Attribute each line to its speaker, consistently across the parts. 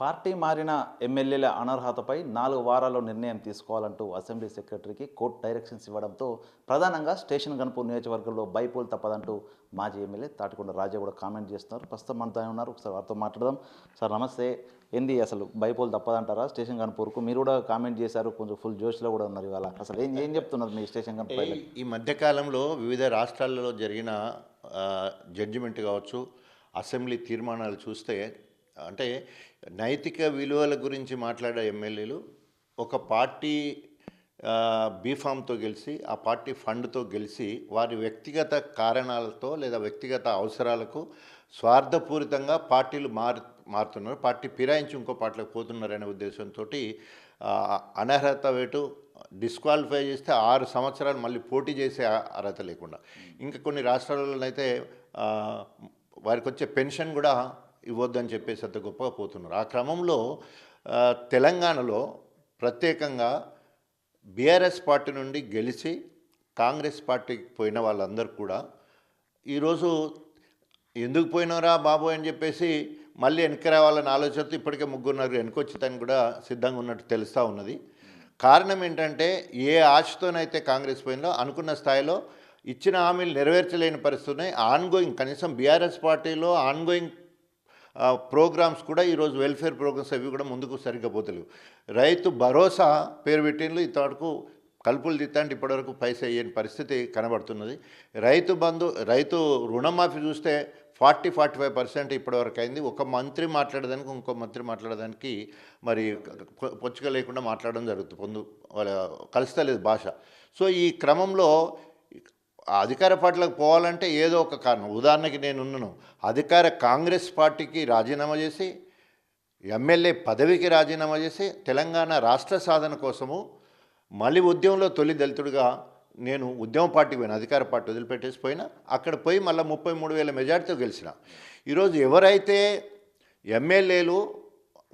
Speaker 1: Party మారిన ఎమ్మెల్యేల అనర్హతపై 4 వారాల్లో నిర్ణయం తీసుకోవాలంటూ అసెంబ్లీ సెక్రటరీకి కోర్టు డైరెక్షన్స్ ఇవ్వడంతో ప్రధానంగా స్టేషన్ గన్పూర్ నియోజకవర్గంలో బైపోల్ తప్పదంటూ మాజీ ఎమ్మెల్యే తాటికొండ రాజా కూడా కామెంట్ చేస్తున్నారు. ప్రస్తుతం మనతో ఉన్నారు, ఒకసారి వారితో మాట్లాడదాం. సార్ నమస్తే. ఏంది అసలు బైపోల్ తప్పదంటారా స్టేషన్ గన్పూర్కు? మీరు కూడా కామెంట్ చేశారు, కొంచెం ఫుల్ జోష్లో కూడా ఉన్నారు ఇవాళ. అసలు ఏం ఏం చెప్తున్నారు మీ స్టేషన్ గన్పూర్?
Speaker 2: ఈ మధ్యకాలంలో వివిధ రాష్ట్రాలలో జరిగిన జడ్జిమెంట్ కావచ్చు, అసెంబ్లీ తీర్మానాలు చూస్తే అంటే నైతిక విలువల గురించి మాట్లాడే ఎమ్మెల్యేలు ఒక పార్టీ బీఫామ్తో గెలిచి, ఆ పార్టీ ఫండ్తో గెలిచి, వారి వ్యక్తిగత కారణాలతో లేదా వ్యక్తిగత అవసరాలకు స్వార్థపూరితంగా పార్టీలు మారుతున్నారు, పార్టీ ఫిరాయించి ఇంకో పార్టీలకు పోతున్నారనే ఉద్దేశంతో అనర్హత వేటు డిస్క్వాలిఫై చేస్తే 6 సంవత్సరాలు మళ్ళీ పోటీ చేసే అర్హత లేకుండా, ఇంకా కొన్ని రాష్ట్రాలలోనైతే వారికి వచ్చే పెన్షన్ కూడా ఇవ్వద్దని చెప్పేసి అంత గొప్పగా పోతున్నారు. ఆ క్రమంలో తెలంగాణలో ప్రత్యేకంగా బీఆర్ఎస్ పార్టీ నుండి గెలిచి కాంగ్రెస్ పార్టీకి పోయిన వాళ్ళందరూ కూడా ఈరోజు ఎందుకు పోయినారా బాబు అని చెప్పేసి మళ్ళీ వెనక్కి రావాలని ఆలోచనతో ఇప్పటికే 3 వెనకొచ్చితని కూడా సిద్ధంగా ఉన్నట్టు తెలుస్తూ ఉన్నది. కారణం ఏంటంటే ఏ ఆశతోనైతే కాంగ్రెస్ పోయిందో అనుకున్న స్థాయిలో ఇచ్చిన హామీలు నెరవేర్చలేని పరిస్థితున్నాయి. ఆన్గోయింగ్ కనీసం బీఆర్ఎస్ పార్టీలో ఆన్గోయింగ్ ప్రోగ్రామ్స్ కూడా ఈరోజు వెల్ఫేర్ ప్రోగ్రామ్స్ అవి కూడా ముందుకు సరిగ్గా పోతలేవు. రైతు భరోసా పేరు పెట్టిండ్రు, ఇంతవరకు కలుపులు దిత్తంటే ఇప్పటివరకు పైసా అయ్యని పరిస్థితి కనబడుతున్నది. రైతు రుణమాఫీ చూస్తే 40-45% ఇప్పటివరకు అయింది. ఒక మంత్రి మాట్లాడేదానికి ఇంకో మంత్రి మాట్లాడేదానికి మరి పొచ్చుక లేకుండా మాట్లాడడం జరుగుతుంది, వాళ్ళ కలుస్తలేదు భాష. సో ఈ క్రమంలో అధికార పార్టీలకు పోవాలంటే ఏదో ఒక కారణం, ఉదాహరణకి నేనున్నాను, అధికార కాంగ్రెస్ పార్టీకి రాజీనామా చేసి, ఎమ్మెల్యే పదవికి రాజీనామా చేసి, తెలంగాణ రాష్ట్ర సాధన కోసము మళ్ళీ ఉద్యమంలో తొలి దళితుడిగా నేను ఉద్యమ పార్టీకి పోయినా, అధికార పార్టీ వదిలిపెట్టేసి పోయినా, అక్కడ పోయి మళ్ళీ 33,000 మెజార్టీతో గెలిచిన. ఈరోజు ఎవరైతే ఎమ్మెల్యేలు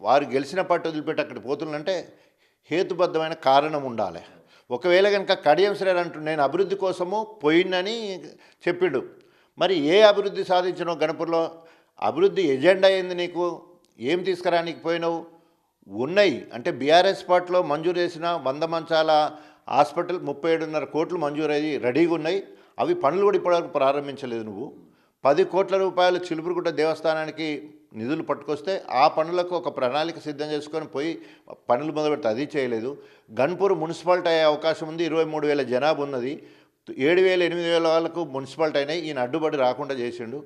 Speaker 2: వారు గెలిచిన పార్టీ వదిలిపెట్టి అక్కడ పోతున్నారంటే హేతుబద్ధమైన కారణం ఉండాలి. ఒకవేళ కనుక కడియం శ్రేయర్ అంటూ నేను అభివృద్ధి కోసము పోయిందని చెప్పిండు, మరి ఏ అభివృద్ధి సాధించినావు? గణపూర్లో అభివృద్ధి ఎజెండా ఏంది? నీకు ఏం తీసుకురానికి పోయినావు? ఉన్నాయి అంటే బీఆర్ఎస్ పార్టీలో మంజూరు చేసిన 100 మంచాల హాస్పిటల్ 37.5 కోట్లు మంజూరయ్యి రెడీగా ఉన్నాయి. అవి పనులు కూడా ఇప్పటివరకు ప్రారంభించలేదు. నువ్వు 10 కోట్ల రూపాయలు చిలుపురుగుట్ట దేవస్థానానికి నిధులు పట్టుకొస్తే ఆ పనులకు ఒక ప్రణాళిక సిద్ధం చేసుకొని పోయి పనులు మొదలుపెడితే అది చేయలేదు. గన్పూర్ మున్సిపాలిటీ అయ్యే అవకాశం ఉంది, 23,000 జనాభా ఉన్నది, 7,000-8,000 వాళ్ళకు మున్సిపాలిటీ అయినాయి. ఈయన అడ్డుబడి రాకుండా చేసిండు.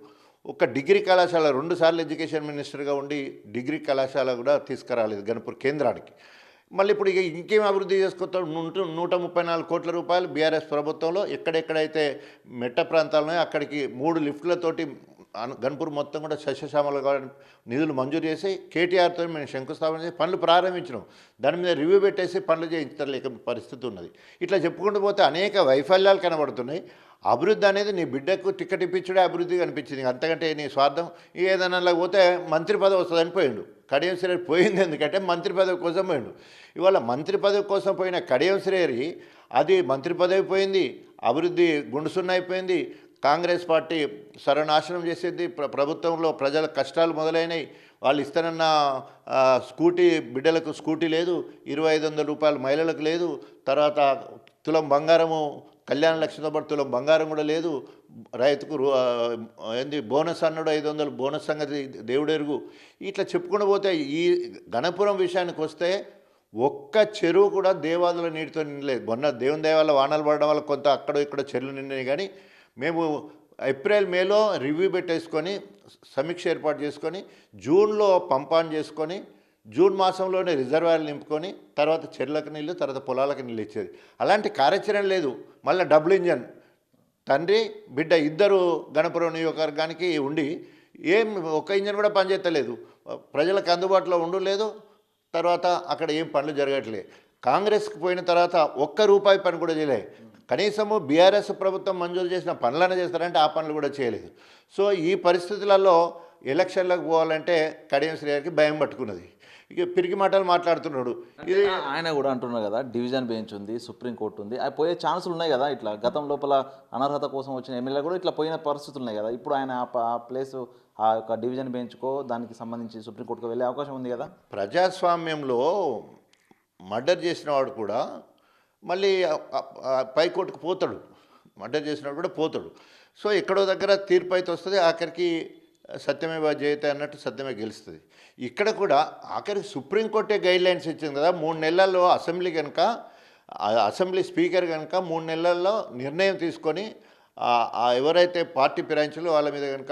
Speaker 2: ఒక డిగ్రీ కళాశాల 2 సార్లు ఎడ్యుకేషన్ మినిస్టర్గా ఉండి డిగ్రీ కళాశాల కూడా తీసుకురాలేదు గన్పూర్ కేంద్రానికి. మళ్ళీ ఇప్పుడు ఇక ఇంకేం అభివృద్ధి చేసుకొస్తాడు? 134 కోట్ల రూపాయలు బీఆర్ఎస్ ప్రభుత్వంలో ఎక్కడెక్కడైతే మెట్ట ప్రాంతాలున్నాయో అక్కడికి 3 లిఫ్ట్లతోటి గన్పూర్ మొత్తం కూడా సస్యశ్యామలుగా నిధులు మంజూరు చేసి కేటీఆర్తో మేము శంకుస్థాపన చేసి పనులు ప్రారంభించినాం. దాని మీద రివ్యూ పెట్టేసి పనులు చేయించలేక పరిస్థితి ఉన్నది. ఇట్లా చెప్పుకుంటూ పోతే అనేక వైఫల్యాలు కనబడుతున్నాయి. అభివృద్ధి అనేది నీ బిడ్డకు టికెట్ ఇప్పించడే అభివృద్ధి కనిపించింది, అంతకంటే నీ స్వార్థం ఏదైనా పోతే మంత్రి పదవి వస్తుందని పోయిండు. కడియం శ్రేయర్ పోయింది ఎందుకంటే మంత్రి పదవి కోసం పోయిండు. ఇవాళ మంత్రి పదవి కోసం పోయిన కడియం శ్రేయరి అది మంత్రి పదవి పోయింది, అభివృద్ధి గుండుసున్న అయిపోయింది. కాంగ్రెస్ పార్టీ సర్వనాశనం చేసేది, ప్రభుత్వంలో ప్రజల కష్టాలు మొదలైనవి. వాళ్ళు ఇస్తానన్న స్కూటీ బిడ్డలకు స్కూటీ లేదు, 2,500 రూపాయలు మహిళలకు లేదు, తర్వాత తులం బంగారము కళ్యాణ లక్ష్మితో పాటు తులం బంగారం కూడా లేదు. రైతుకు ఏంది బోనస్ అన్నాడు, 500 బోనస్ సంగతి దేవుడెరుగు. ఇట్లా చెప్పుకుంటూ పోతే ఈ గణపురం విషయానికి వస్తే ఒక్క చెరువు కూడా దేవాదుల నీటితో నిండలేదు. మొన్న దేవుని దయ వల్ల వానలు పడడం వల్ల కొంత అక్కడ ఇక్కడ చెరువులు నిండినాయి. కానీ మేము ఏప్రిల్ మేలో రివ్యూ పెట్టేసుకొని సమీక్ష ఏర్పాటు చేసుకొని జూన్లో పంపాన్ చేసుకొని జూన్ మాసంలోనే రిజర్వాయర్లు నింపుకొని తర్వాత చెర్లకు నీళ్ళు తర్వాత పొలాలకు నీళ్ళు ఇచ్చేది. అలాంటి కార్యాచరణ లేదు. మళ్ళీ డబుల్ ఇంజన్ తండ్రి బిడ్డ ఇద్దరు గణపురం నియోజకవర్గానికి ఉండి ఏం ఒక ఇంజన్ కూడా పనిచేస్తలేదు, ప్రజలకు అందుబాటులో ఉండలేదు. తర్వాత అక్కడ ఏం పనులు జరగట్లేదు. కాంగ్రెస్కి పోయిన తర్వాత ₹1 పని కూడా చేయలేదు. కనీసము బీఆర్ఎస్ ప్రభుత్వం మంజూరు చేసిన పనులను చేస్తారంటే ఆ పనులు కూడా చేయలేదు. సో ఈ పరిస్థితులలో ఎలక్షన్లకు పోవాలంటే కడియం శ్రీ గారికి భయం పట్టుకున్నది. ఇక పిరికి మాటలు మాట్లాడుతున్నాడు. ఇది
Speaker 1: ఆయన కూడా అంటున్నారు కదా, డివిజన్ బెంచ్ ఉంది, సుప్రీంకోర్టు ఉంది, అవి పోయే ఛాన్సులు ఉన్నాయి కదా. ఇట్లా గతం లోపల అనర్హత కోసం వచ్చిన ఎమ్మెల్యే కూడా ఇట్లా పోయిన పరిస్థితులు ఉన్నాయి కదా. ఇప్పుడు ఆయన ఆ ప్లేస్ ఆ యొక్క డివిజన్ బెంచ్కో దానికి సంబంధించి సుప్రీంకోర్టుకు వెళ్ళే అవకాశం ఉంది కదా.
Speaker 2: ప్రజాస్వామ్యంలో మర్డర్ చేసిన వాడు కూడా మళ్ళీ పైకోర్టుకు పోతాడు. మర్డర్ చేసినవాడు కూడా పోతాడు. సో ఎక్కడో దగ్గర తీర్పు అయితే వస్తుంది, ఆఖరికి సత్యమేవ జయతే అన్నట్టు సత్యమే గెలుస్తుంది. ఇక్కడ కూడా ఆఖరికి సుప్రీంకోర్టే గైడ్ లైన్స్ ఇచ్చింది కదా. 3 నెలల్లో అసెంబ్లీ స్పీకర్ కనుక 3 నెలల్లో నిర్ణయం తీసుకొని ఎవరైతే పార్టీ ఫిరాయించాలో వాళ్ళ మీద కనుక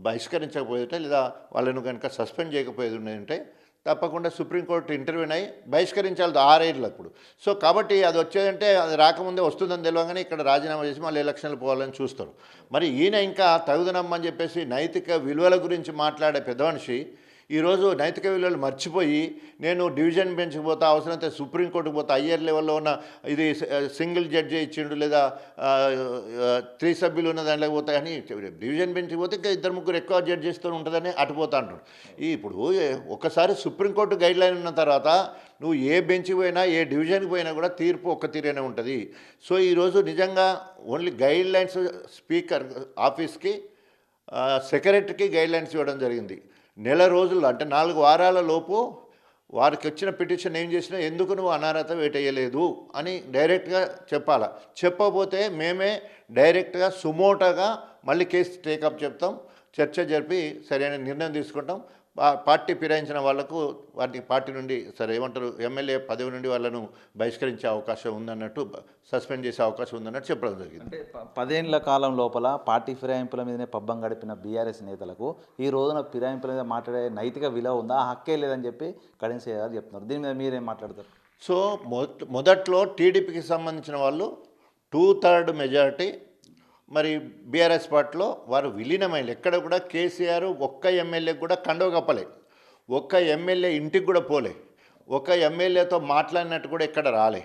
Speaker 2: బహిష్కరించకపోయేటే లేదా వాళ్ళను కనుక సస్పెండ్ చేయకపోయేది ఉన్నాయంటే తప్పకుండా సుప్రీంకోర్టు ఇంటర్వ్యూన్ అయ్యి బహిష్కరించాలి 6 ఏళ్ళు అప్పుడు. సో కాబట్టి అది వచ్చేదంటే అది రాకముందే వస్తుందని తెలియగానే ఇక్కడ రాజీనామా చేసి మళ్ళీ ఎలక్షన్లు పోవాలని చూస్తారు. మరి ఈయన ఇంకా తగుదనమ్మని చెప్పేసి నైతిక విలువల గురించి మాట్లాడే పెద్ద మనిషి ఈరోజు నైతిక విలువలు మర్చిపోయి నేను డివిజన్ బెంచ్కి పోతా, అవసరమైతే సుప్రీంకోర్టుకు పోతా, హయ్యర్ లెవెల్లో ఉన్న ఇది సింగిల్ జడ్జి ఇచ్చిండు లేదా 3 సభ్యులు ఉన్న దాంట్లోకి పోతా అని డివిజన్ బెంచ్కి పోతే ఇంకా 2-3 ఎక్కువ జడ్జెస్తో ఉంటుందని అటుపోతా అంటాడు. ఇప్పుడు ఒకసారి సుప్రీంకోర్టు గైడ్ లైన్ ఉన్న తర్వాత నువ్వు ఏ బెంచ్కి పోయినా ఏ డివిజన్కి పోయినా కూడా తీర్పు ఒక్క తీరేనే ఉంటుంది. సో ఈరోజు నిజంగా ఓన్లీ గైడ్ లైన్స్ స్పీకర్ ఆఫీస్కి సెక్రటరీకి గైడ్ లైన్స్ ఇవ్వడం జరిగింది. నెల రోజుల్లో అంటే 4 వారాల లోపు వారికి వచ్చిన పిటిషన్ ఏం చేసినా ఎందుకు నువ్వు అనర్హత వేటేయలేదు అని డైరెక్ట్గా చెప్పాలా. చెప్పకపోతే మేమే డైరెక్ట్గా సుమోటోగా మళ్ళీ కేసు టేకప్ చెప్తాం, చర్చ జరిపి సరైన నిర్ణయం తీసుకుంటాం. పార్టీ ఫిరాయించిన వాళ్లకు వాటి పార్టీ నుండి సరే ఏమంటారు ఎమ్మెల్యే పదవి నుండి వాళ్ళను బహిష్కరించే అవకాశం ఉందన్నట్టు, సస్పెండ్ చేసే అవకాశం ఉందన్నట్టు చెప్పడం జరిగింది.
Speaker 1: అంటే 10 ఏళ్ల కాలం లోపల పార్టీ ఫిరాయింపుల మీదనే పబ్బం గడిపిన బీఆర్ఎస్ నేతలకు ఈ రోజున ఫిరాయింపుల మీద మాట్లాడే నైతిక విలువ ఉందా, హక్కే లేదని చెప్పి కడియం శ్రీ గారు చెప్తున్నారు. దీని మీద మీరేం మాట్లాడతారు?
Speaker 2: సో మొదట్లో టీడీపీకి సంబంధించిన వాళ్ళు 2/3 మెజారిటీ మరి బీఆర్ఎస్ పార్టీలో వారు విలీనమైన ఎక్కడ కూడా కేసీఆర్ ఒక్క ఎమ్మెల్యేకి కూడా కండవ కప్పలే, ఒక్క ఎమ్మెల్యే ఇంటికి కూడా పోలే, ఒక ఎమ్మెల్యేతో మాట్లాడినట్టు కూడా ఎక్కడ రాలే,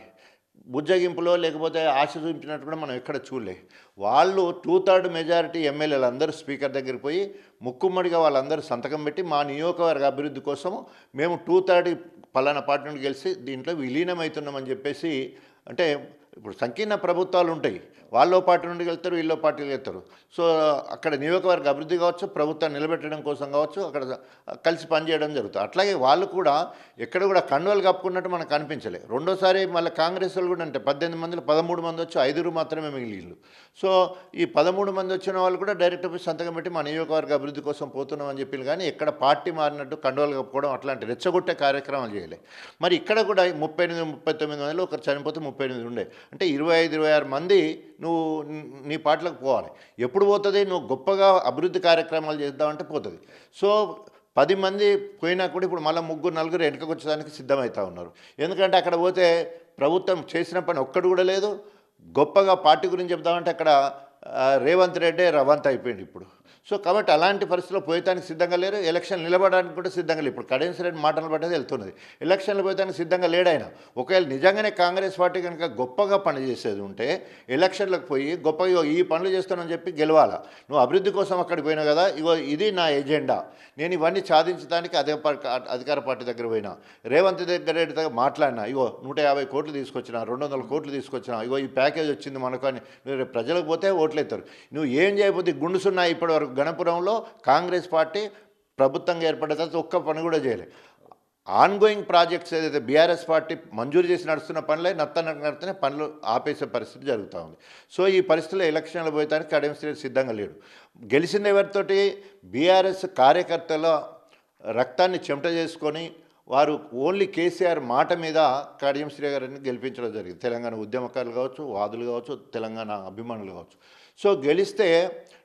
Speaker 2: బుజ్జగింపులో లేకపోతే ఆశ చూపించినట్టు కూడా మనం ఎక్కడ చూడలే. వాళ్ళు 2/3 మెజారిటీ ఎమ్మెల్యేలు అందరూ స్పీకర్ దగ్గరికి పోయి ముక్కుమ్మడిగా వాళ్ళందరూ సంతకం పెట్టి మా నియోజకవర్గ అభివృద్ధి కోసం మేము 2/3 పలానా పార్టీ నుండి గెలిచి దీంట్లో విలీనమవుతున్నామని చెప్పేసి, అంటే ఇప్పుడు సంకీర్ణ ప్రభుత్వాలు ఉంటాయి, వాళ్ళో పార్టీ నుండి వెళ్తారు, వీళ్ళో పార్టీలు వెళ్తారు. సో అక్కడ నియోజకవర్గ అభివృద్ధి కావచ్చు, ప్రభుత్వాన్ని నిలబెట్టడం కోసం కావచ్చు, అక్కడ కలిసి పనిచేయడం జరుగుతుంది. అట్లాగే వాళ్ళు కూడా ఎక్కడ కూడా కండువలు కప్పుకున్నట్టు మనకు అనిపించలే. రెండోసారి మళ్ళీ కాంగ్రెస్ వాళ్ళు కూడా అంటే 18 మందిలో 13 మంది వచ్చి 5 మాత్రమే మిగిలిళ్ళు. సో ఈ 13 మంది వచ్చిన వాళ్ళు కూడా డైరెక్ట్ పోయి సంతకం పెట్టి మా నియోజకవర్గ అభివృద్ధి కోసం పోతున్నామని చెప్పి, కానీ ఎక్కడ పార్టీ మారినట్టు కండువలు కప్పుకోవడం అట్లాంటి రెచ్చగొట్టే కార్యక్రమాలు చేయలే. మరి ఇక్కడ కూడా 38-39 మందిలో ఒకరు చనిపోతే 38 ఉండే, అంటే 25-26 మంది నువ్వు నీ పార్టీలకు పోవాలి. ఎప్పుడు పోతుంది? నువ్వు గొప్పగా అభివృద్ధి కార్యక్రమాలు చేద్దామంటే పోతుంది. సో 10 మంది పోయినా కూడా ఇప్పుడు మళ్ళీ 3-4 వెనుకకు వచ్చేదానికి సిద్ధమవుతూ ఉన్నారు. ఎందుకంటే అక్కడ పోతే ప్రభుత్వం చేసిన పని ఒక్కడు కూడా లేదు. గొప్పగా పార్టీ గురించి చెప్దామంటే అక్కడ రేవంత్ రెడ్డి రవంత్ అయిపోయింది ఇప్పుడు. సో కాబట్టి అలాంటి పరిస్థితుల్లో పోయేదానికి సిద్ధంగా లేరు, ఎలక్షన్ నిలబడడానికి కూడా సిద్ధంగా లేరు. ఇప్పుడు కడియం శ్రీ మాటలు పట్టేది వెళ్తున్నది, ఎలక్షన్లు పోయేదానికి సిద్ధంగా లేడాయన. ఒకవేళ నిజంగానే కాంగ్రెస్ పార్టీ కనుక గొప్పగా పనిచేసేది ఉంటే ఎలక్షన్లకు పోయి గొప్పగా ఈ పనులు చేస్తానని చెప్పి గెలవాలా. నువ్వు అభివృద్ధి కోసం అక్కడికి పోయినావు కదా, ఇగో ఇది నా ఎజెండా, నేను ఇవన్నీ సాధించడానికి అధికార పార్టీ దగ్గర పోయినా, రేవంత్ దగ్గర మాట్లాడినా, ఇగో 150 కోట్లు తీసుకొచ్చిన, 200 కోట్లు తీసుకొచ్చిన, ఇగో ఈ ప్యాకేజ్ వచ్చింది మనకు అని ప్రజలకు పోతే ఓట్లేస్తారు. నువ్వు ఏం చేయకపోతే గుండుసున్నా ఇప్పటి వరకు గణపురంలో కాంగ్రెస్ పార్టీ ప్రభుత్వంగా ఏర్పడిన తర్వాత ఒక్క పని కూడా చేయలేదు. ఆన్గోయింగ్ ప్రాజెక్ట్స్ ఏదైతే బీఆర్ఎస్ పార్టీ మంజూరు చేసి నడుస్తున్న పనులే నడుతూనే పనులు ఆపేసే పరిస్థితి జరుగుతూ ఉంది. సో ఈ పరిస్థితుల్లో ఎలక్షన్లు పోయడానికి కడియం శ్రీ సిద్ధంగా లేడు. గెలిచిన ఎవరితోటి బీఆర్ఎస్ కార్యకర్తల రక్తాన్ని చెమట చేసుకొని వారు ఓన్లీ కేసీఆర్ మాట మీద కడియం శ్రీ గారిని గెలిపించడం జరిగింది. తెలంగాణ ఉద్యమకారులు కావచ్చు, వాదులు కావచ్చు, తెలంగాణ అభిమానులు కావచ్చు. సో గెలిస్తే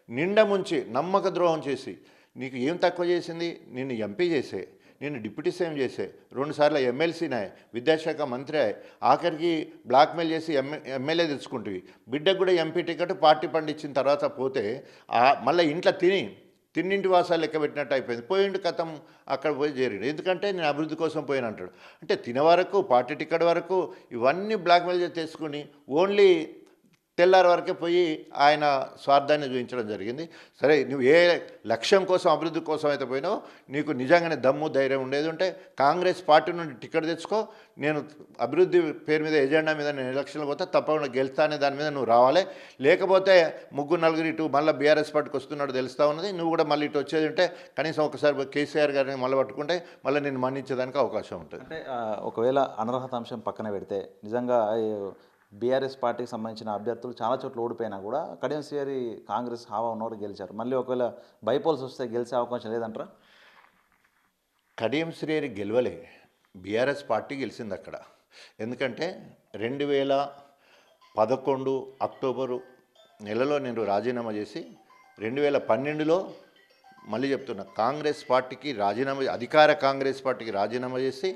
Speaker 2: నిండా ముంచి నమ్మక ద్రోహం చేసి, నీకు ఏం తక్కువ చేసింది, నిన్ను ఎంపీ చేసే, నేను డిప్యూటీ సీఎం చేసే, 2 సార్లు ఎమ్మెల్సీనాయ్, విద్యాశాఖ మంత్రి అయ్యి, ఆఖరికి బ్లాక్మెయిల్ చేసి ఎమ్మెల్యే తెచ్చుకుంటువి, బిడ్డకు కూడా ఎంపీ టికెట్ పార్టీ పండించిన తర్వాత పోతే మళ్ళీ ఇంట్లో తిన్నింటి వాసాలు లెక్క పెట్టినట్టు అయిపోయింది. పోయిండు కథం అక్కడ పోయి చేరిండు. ఎందుకంటే నేను అభివృద్ధి కోసం పోయిన అంటాడు. అంటే తిన వరకు పార్టీ టికెట్ వరకు ఇవన్నీ బ్లాక్మెయిల్ చేసి తెచ్చుకుని ఓన్లీ తెల్లారి వరకే పోయి ఆయన స్వార్థాన్ని చూపించడం జరిగింది. సరే, నువ్వు ఏ లక్ష్యం కోసం, అభివృద్ధి కోసం అయితే పోయినావు, నీకు నిజంగానే దమ్ము ధైర్యం ఉండేది ఉంటే కాంగ్రెస్ పార్టీ నుండి టికెట్ తెచ్చుకో, నేను అభివృద్ధి పేరు మీద ఎజెండా మీద నేను ఎలక్షన్లు పోతే తప్పకుండా గెలుస్తానే దాని మీద నువ్వు రావాలి. లేకపోతే ముగ్గురు నలుగురు ఇటు మళ్ళీ బీఆర్ఎస్ పార్టీకి వస్తున్నాడు తెలుస్తూ ఉన్నది. నువ్వు కూడా మళ్ళీ ఇటు వచ్చేది ఉంటే కనీసం ఒకసారి కేసీఆర్ గారిని మళ్ళీ పట్టుకుంటే మళ్ళీ నేను మన్నించేదానికి అవకాశం ఉంటుంది.
Speaker 1: అంటే ఒకవేళ అనర్హత అంశం పక్కన పెడితే నిజంగా బీఆర్ఎస్ పార్టీకి సంబంధించిన అభ్యర్థులు చాలా చోట్ల ఓడిపోయినా కూడా కడియం శ్రీహరి కాంగ్రెస్ హావా ఉన్నోడు గెలిచారు. మళ్ళీ ఒకవేళ బైపోల్స్ వస్తే గెలిచే అవకాశం లేదంటారా?
Speaker 2: కడియం శ్రీహరి గెలవలే, బీఆర్ఎస్ పార్టీ గెలిచింది అక్కడ. ఎందుకంటే 2011 అక్టోబరు నెలలో నేను రాజీనామా చేసి 2012లో మళ్ళీ చెప్తున్నా కాంగ్రెస్ పార్టీకి రాజీనామా, అధికార కాంగ్రెస్ పార్టీకి రాజీనామా చేసి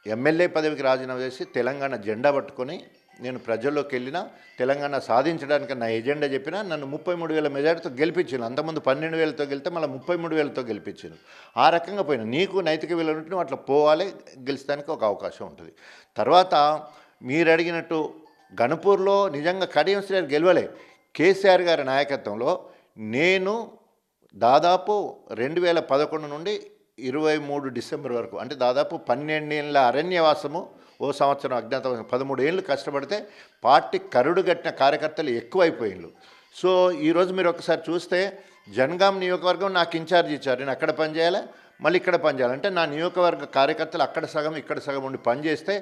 Speaker 2: ఎమ్మెల్యే పదవికి రాజీనామా చేసి తెలంగాణ జెండా పట్టుకొని నేను ప్రజల్లోకి వెళ్ళిన, తెలంగాణ సాధించడానికి నా ఎజెండా చెప్పిన, నన్ను 33,000 మెజార్టీతో గెలిపించాను. అంతకుముందు 12,000తో గెలిస్తే మళ్ళీ 33,000తో గెలిపించాను. ఆ రకంగా పోయినా నీకు నైతిక విలువలు ఉంటే అట్లా పోవాలి, గెలిచడానికి ఒక అవకాశం ఉంటుంది. తర్వాత మీరు అడిగినట్టు గణపూర్లో నిజంగా కడియం శ్రీహరి గెలవలే. కేసీఆర్ గారి నాయకత్వంలో నేను దాదాపు 2011 నుండి 23 డిసెంబర్ వరకు, అంటే దాదాపు 12 ఏళ్ళ అరణ్యవాసము, ఓ సంవత్సరం అజ్ఞాతవాసం, 13 ఏళ్ళు కష్టపడితే పార్టీ కరుడుగట్టిన కార్యకర్తలు ఎక్కువైపోయిండ్రు. సో ఈరోజు మీరు ఒకసారి చూస్తే జనగాం నియోజకవర్గం నాకు ఇన్ఛార్జ్ ఇచ్చారు. నేను అక్కడ పనిచేయాలి, మళ్ళీ ఇక్కడ పనిచేయాలి. అంటే నా నియోజకవర్గ కార్యకర్తలు అక్కడ సగం ఇక్కడ సగం ఉండి పనిచేస్తే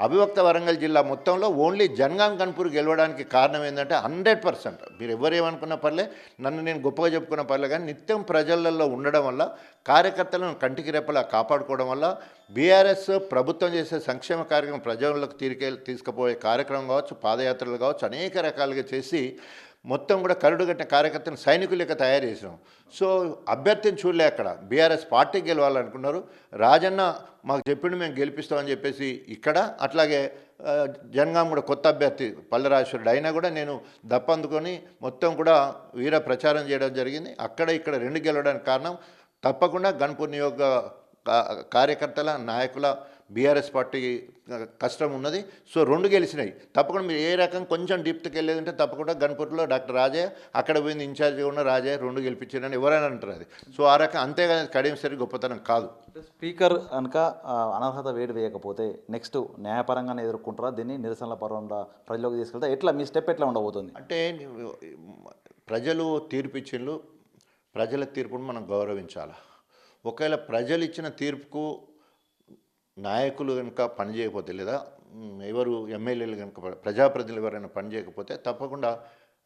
Speaker 2: అవిభక్త వరంగల్ జిల్లా మొత్తంలో ఓన్లీ జనగాం కన్పూర్ గెలవడానికి కారణం ఏంటంటే 100%, మీరు ఎవరేమనుకున్న పర్లే, నన్ను నేను గొప్పగా చెప్పుకున్న పర్లే, కానీ నిత్యం ప్రజలలో ఉండడం వల్ల, కార్యకర్తలను కంటికి రెప్పలా కాపాడుకోవడం వల్ల, బీఆర్ఎస్ ప్రభుత్వం చేసే సంక్షేమ కార్యక్రమం ప్రజలకు తీసుకుపోయే కార్యక్రమం కావచ్చు, పాదయాత్రలు కావచ్చు, అనేక రకాలుగా చేసి మొత్తం కూడా కరుడుగట్టిన కార్యకర్తను సైనికుల లెక్క తయారు చేసినాం. సో అభ్యర్థిని చూడలే, అక్కడ బీఆర్ఎస్ పార్టీకి గెలవాలనుకున్నారు. రాజన్న మాకు చెప్పిండు మేము గెలిపిస్తామని చెప్పేసి ఇక్కడ, అట్లాగే జనగాం కూడా కొత్త అభ్యర్థి పల్లరాజేశ్వరుడు అయినా కూడా నేను దప్పందుకొని మొత్తం కూడా వీర ప్రచారం చేయడం జరిగింది. అక్కడ ఇక్కడ 2 గెలవడానికి కారణం తప్పకుండా గణపూర్ నియోజక కార్యకర్తల, నాయకుల, బీఆర్ఎస్ పార్టీ కష్టం ఉన్నది. సో 2 గెలిచినాయి. తప్పకుండా మీరు ఏ రకం కొంచెం డీప్కి వెళ్ళేదంటే తప్పకుండా గణపూర్లో డాక్టర్ రాజయ్య, అక్కడ పోయింది ఇన్ఛార్జిగా ఉన్న రాజయ్య 2 గెలిపించారని ఎవరైనా అంటారు. అది సో ఆ రకం, అంతేగాని కడియం శ్రీహరి గొప్పతనం కాదు.
Speaker 1: స్పీకర్ కనుక అనర్హత వేడి వేయకపోతే నెక్స్ట్ న్యాయపరంగానే ఎదుర్కొంటారా దీన్ని? నిరసనల పరంగా ప్రజలోకి తీసుకెళ్తా ఎట్లా, మీ స్టెప్ ఎట్లా ఉండబోతుంది?
Speaker 2: అంటే ప్రజలు తీర్పు ఇచ్చిండ్రు, ప్రజల తీర్పును మనం గౌరవించాలి. ఒకవేళ ప్రజలు ఇచ్చిన తీర్పుకు నాయకులు కనుక పనిచేయకపోతే, లేదా ఎవరు ఎమ్మెల్యేలు కనుక, ప్రజాప్రతినిధులు ఎవరైనా పనిచేయకపోతే తప్పకుండా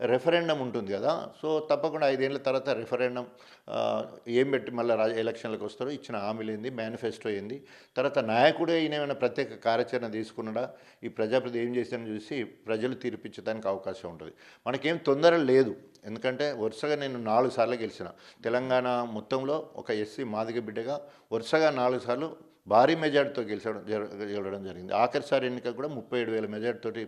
Speaker 2: రెఫరెండం ఉంటుంది కదా. సో తప్పకుండా 5 ఏళ్ళ తర్వాత రెఫరెండం ఏం పెట్టి మళ్ళీ ఎలక్షన్లకు వస్తారో, ఇచ్చిన హామీలు ఏంది, మేనిఫెస్టో ఏంది, తర్వాత నాయకుడే ఈయన ఏమైనా ప్రత్యేక కార్యాచరణ తీసుకున్నాడా, ఈ ప్రజాప్రతినిధి ఏం చేశారని చూసి ప్రజలు తీర్పిచ్చడానికి అవకాశం ఉంటుంది. మనకేం తొందర లేదు, ఎందుకంటే వరుసగా నేను 4 సార్లు గెలిచిన. తెలంగాణ మొత్తంలో ఒక ఎస్సీ మాదిగ బిడ్డగా వరుసగా 4 సార్లు భారీ మెజార్టీతో గెలవడం జరిగింది. ఆఖరిసారి ఎన్నిక కూడా 37,000 మెజార్టీతోటి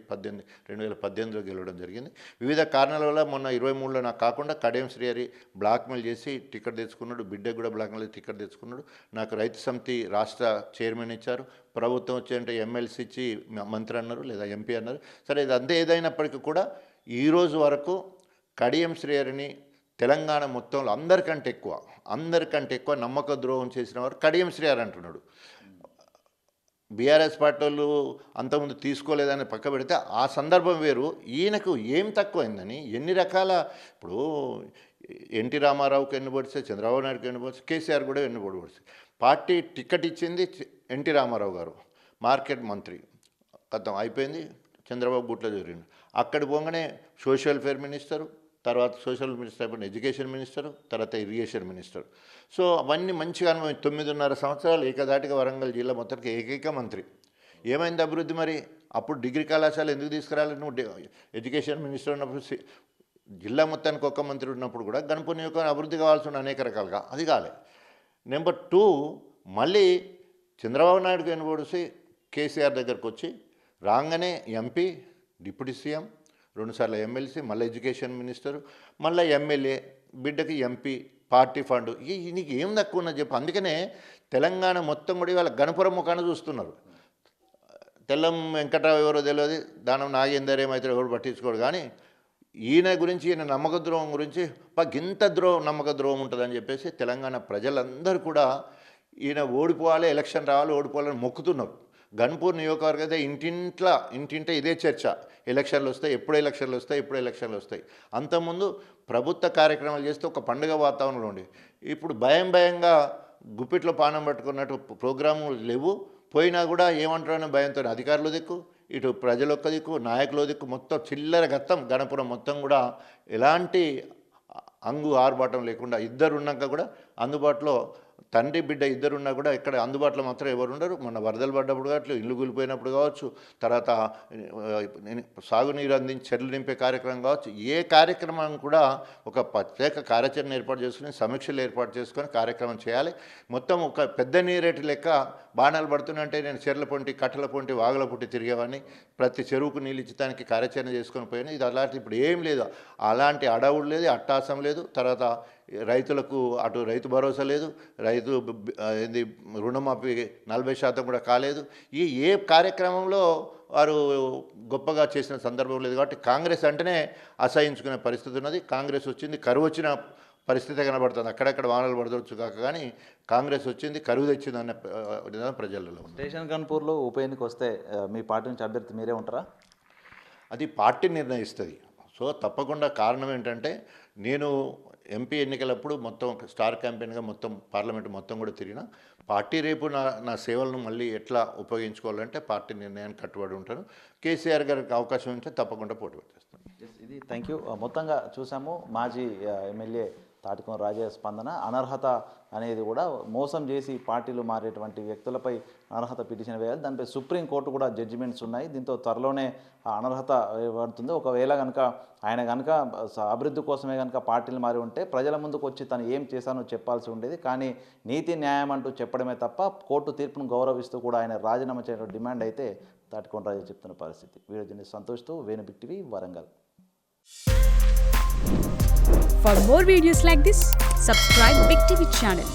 Speaker 2: 2018లో గెలవడం జరిగింది. వివిధ కారణాల వల్ల మొన్న 23లో నాకు కాకుండా కడియం శ్రీహరి బ్లాక్మెయిల్ చేసి టికెట్ తెచ్చుకున్నాడు, బిడ్డకు కూడా బ్లాక్మెయిల్ చేసి టికెట్ తెచ్చుకున్నాడు. నాకు రైతు సమితి రాష్ట్ర చైర్మన్ ఇచ్చారు, ప్రభుత్వం వచ్చేంటే ఎమ్మెల్సీ ఇచ్చి మంత్రి అన్నారు, లేదా ఎంపీ అన్నారు. సరే, ఇది అంతే ఏదైనప్పటికీ కూడా ఈరోజు వరకు కడియం శ్రీహరిని తెలంగాణ మొత్తంలో అందరికంటే ఎక్కువ నమ్మక ద్రోహం చేసిన వారు కడియం శ్రీహరి అంటున్నాడు. బీఆర్ఎస్ పార్టీ వాళ్ళు అంతకుముందు తీసుకోలేదని పక్క పెడితే ఆ సందర్భం వేరు. ఈయనకు ఏం తక్కువైందని ఎన్ని రకాల, ఇప్పుడు ఎన్టీ రామారావుకి ఎన్నుబడితే, చంద్రబాబు నాయుడుకి ఎన్నుబడితే, కేసీఆర్ కూడా ఎన్నుబడితే, పార్టీ టికెట్ ఇచ్చింది ఎన్టీ రామారావు గారు, మార్కెట్ మంత్రి, కథం అయిపోయింది, చంద్రబాబు గుట్లో జరిగింది. అక్కడి పోగానే సోషల్ వెల్ఫేర్ మినిస్టరు, తర్వాత సోషల్ మినిస్టర్ అయిపోయిన ఎడ్యుకేషన్ మినిస్టరు, తర్వాత ఇరిగేషన్ మినిస్టర్. సో అవన్నీ మంచిగా అనుభవం. 9.5 సంవత్సరాలు ఏకదాటిగా వరంగల్ జిల్లా మొత్తానికి ఏకైక మంత్రి. ఏమైంది అభివృద్ధి మరి? అప్పుడు డిగ్రీ కళాశాల ఎందుకు తీసుకురాలి? నువ్వు ఎడ్యుకేషన్ మినిస్టర్ ఉన్నప్పుడు, జిల్లా మొత్తానికి ఒక్క మంత్రి ఉన్నప్పుడు కూడా గణపూర్ నియోజకవర్గం అభివృద్ధి కావాల్సి ఉన్న అనేక రకాలుగా, అది కాలే. నెంబర్ 2, మళ్ళీ చంద్రబాబు నాయుడుకి ఎన్నుబడిసి కేసీఆర్ దగ్గరకు వచ్చి రాగానే ఎంపీ, డిప్యూటీ సీఎం, 2 సార్లు ఎమ్మెల్సీ, మళ్ళీ ఎడ్యుకేషన్ మినిస్టరు, మళ్ళీ ఎమ్మెల్యే, బిడ్డకి ఎంపీ, పార్టీ ఫండ్. నీకు ఏం తక్కువ ఉన్నది చెప్పు. అందుకనే తెలంగాణ మొత్తం కూడా ఇవాళ గణపురం ముఖాన్ని చూస్తున్నారు. తెల్లం వెంకటరావు ఎవరో తెలియదు, దానం నాగేందర్ ఏమైతే ఎవరు పట్టించుకోడు. కానీ ఈయన గురించి, ఈయన నమ్మక ద్రోహం గురించి గింత నమ్మక ద్రోహం ఉంటుందని చెప్పేసి తెలంగాణ ప్రజలందరూ కూడా ఈయన ఓడిపోవాలి, ఎలక్షన్ రావాలి, ఓడిపోవాలని మొక్కుతున్నారు. గన్పూర్ నియోజకవర్గం అయితే ఇంటింటే ఇదే చర్చ. ఎలక్షన్లు వస్తాయి, ఎప్పుడు ఎలక్షన్లు వస్తాయి. అంతకుముందు ప్రభుత్వ కార్యక్రమాలు చేస్తే ఒక పండుగ వాతావరణంలో ఉండి, ఇప్పుడు భయంగా గుప్పిట్లో పానం పట్టుకున్నట్టు ప్రోగ్రాములు లేవు. పోయినా కూడా ఏమంటారనే భయంతో అధికారుల దిక్కు, ఇటు ప్రజల ఒక్క దిక్కు, నాయకుల దిక్కు, మొత్తం చిల్లర గత్తం. గణపురం మొత్తం కూడా ఎలాంటి ఆర్భాటం లేకుండా ఇద్దరు ఉన్నాక కూడా అందుబాటులో, తండ్రి బిడ్డ ఇద్దరున్నా కూడా ఇక్కడ అందుబాటులో మాత్రం ఎవరు ఉండరు. మొన్న వరదలు పడ్డప్పుడు కావచ్చు, ఇల్లు కూలిపోయినప్పుడు కావచ్చు, తర్వాత సాగునీరు అందించి చెర్లు నింపే కార్యక్రమం కావచ్చు, ఏ కార్యక్రమం కూడా ఒక ప్రత్యేక కార్యాచరణ ఏర్పాటు చేసుకుని, సమీక్షలు ఏర్పాటు చేసుకొని కార్యక్రమం చేయాలి. మొత్తం ఒక పెద్ద నీరేటి లెక్క బాణాలు పడుతుంటే నేను చెర్ల పొంటి, కట్టెల పొంటి, వాగుల పొంటి తిరిగేవాడిని. ప్రతి చెరువుకు నీళ్ళు ఇచ్చడానికి కార్యాచరణ చేసుకొని పోయాను. ఇది అలాంటి ఇప్పుడు ఏం లేదు, అలాంటి అడవుడు లేదు, అట్టాసం లేదు. తర్వాత రైతులకు అటు రైతు భరోసా లేదు, రైతు రుణమాఫీ 40% కూడా కాలేదు. ఏ కార్యక్రమంలో వారు గొప్పగా చేసిన సందర్భం లేదు. కాబట్టి కాంగ్రెస్ అంటేనే అసహించుకునే పరిస్థితి ఉన్నది. కాంగ్రెస్ వచ్చింది, కరువు వచ్చిన పరిస్థితి కనబడుతుంది. అక్కడక్కడ వానలు పడవచ్చు కాక, కానీ కాంగ్రెస్ వచ్చింది, కరువు తెచ్చింది అనే ప్రజలలో ఉంది.
Speaker 1: స్టేషన్ గన్పూర్లో ఉప ఎన్నిక వస్తే మీ పార్టీ నుంచి అభ్యర్థి మీరే ఉంటారా?
Speaker 2: అది పార్టీ నిర్ణయిస్తుంది. సో తప్పకుండా కారణం ఏంటంటే, నేను ఎంపీ ఎన్నికలప్పుడు మొత్తం స్టార్ క్యాంపెయిన్గా మొత్తం పార్లమెంట్ మొత్తం కూడా తిరిగిన. పార్టీ రేపు నా సేవలను మళ్ళీ ఎట్లా ఉపయోగించుకోవాలంటే పార్టీ నిర్ణయానికి కట్టుబడి ఉంటాను. కేసీఆర్ గారికి అవకాశం ఉంటే తప్పకుండా పోటీ పెట్టేస్తాను.
Speaker 1: ఇది థ్యాంక్ యూ. మొత్తంగా చూసాము మాజీ ఎమ్మెల్యే తాటికొండ రాజయ్య స్పందన. అనర్హత అనేది కూడా మోసం చేసి పార్టీలు మారేటువంటి వ్యక్తులపై అనర్హత పిటిషన్ వేయాలి. దానిపై సుప్రీంకోర్టు కూడా జడ్జిమెంట్స్ ఉన్నాయి. దీంతో త్వరలోనే అనర్హత పడుతుంది. ఒకవేళ కనుక ఆయన కనుక అభివృద్ధి కోసమే కనుక పార్టీలు మారి ఉంటే ప్రజల ముందుకు వచ్చి తను ఏం చేశానో చెప్పాల్సి ఉండేది. కానీ నీతి న్యాయం అంటూ చెప్పడమే తప్ప కోర్టు తీర్పును గౌరవిస్తూ కూడా ఆయన రాజీనామా చేయడం డిమాండ్ అయితే తాటికొండ రాజయ్య చెప్తున్న పరిస్థితి. వీడియో జర్నలిస్ట్ సంతోష్తో Venu Big TV, Warangal.
Speaker 3: For more videos like this, subscribe Big TV channel.